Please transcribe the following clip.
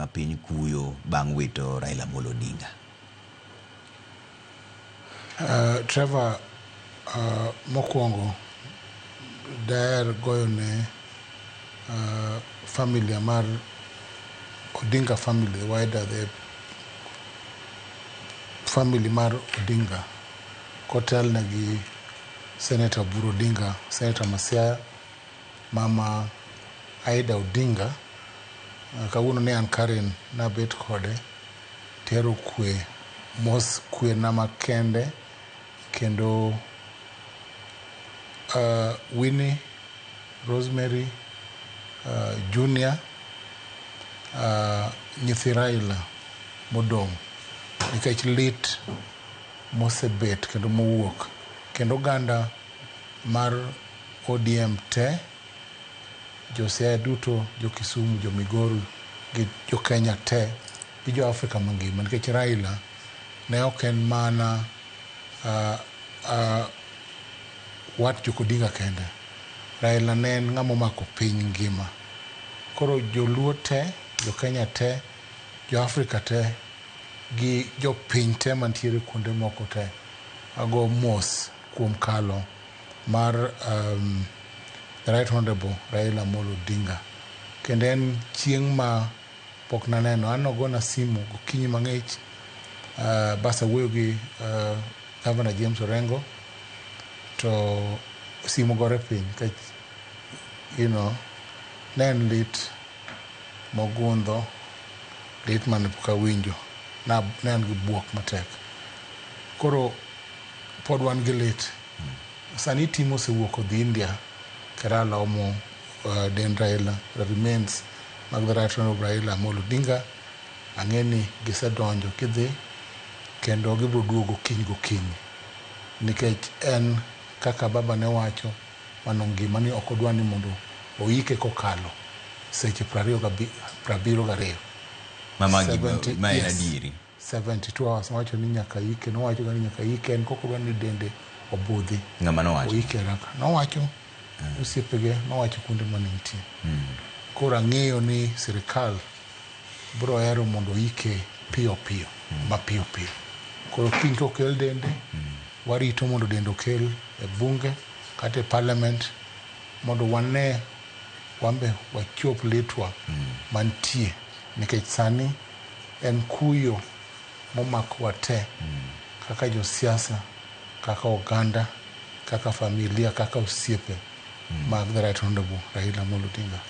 ma piny kuyo bang' wito Raila Odinga? Trevor, mokwongo daher goyone familia mar Odinga family, wider the family mar Odinga, kotelne gi Senator Buru Odinga, Senator Masiaya, Mama Aida Odinga. Kawuono ne an Karen nabet kode tero kwe, mos kwe na makende, kendo Winnie, Rosemary, Junior, nyithi Raila modong', nikech lit mosebet kendo mowuok, kendo ganda mar ODM te, jo Siaya duto, jo Kisumu, jo Migori, gi jo Kenya te, gi jo Afrika mangima, nikech Raila ne ok en mana wat jo Odinga kende. Raila ne en ng'ama omako piny ngima. Koro joluo te, jo Kenya te, jo Afrika te, gi jo piny te mantiere kuonde moko te, ago mos kuom kalo mar the Right Honorable Raila Odinga. Kendo en chieng' ma pok naneno, an nogona simu gokinyi mang'ich, basa wuoyo gi Governor James Orengo, to simu gore piny, ne en lit mogundho, lit mane pok awinjo, ne an gi buok matek. Koro pod wan gi lit. Sani timo osewuok odhi India, kera lomo den Raila, the remains mag the Right Honorable Raila Odinga. Ang'eni gisedonjo kidhi, kendo gibiro duogo gokinyi, nikech en kaka baba ne wacho, mano ngima ni ok odwa ni mondo oike kokalo seche 72. Ma en adieri. 72 hours, wacho ni nyaka ike, nowacho ni nyaka ike, en kok odwa ni dende obudhi. Ng'ama nowacho? Oike raka. Nowacho, osiepege, nowacho kuonde mane nitie. Koro ang'eyo ni sirikal biro hero mondo oike piyo piyo, mapiyo piyo. Koro kiny kokel dende, warito mondo dende okel e bunge kata e parliament, mondo wane wambe wachop litwa mantie, nikech sani en kuyo momako wate, kaka jo siasa, kaka oganda, kaka familia, kaka osiepe mag the Right Honorable Raila Odinga.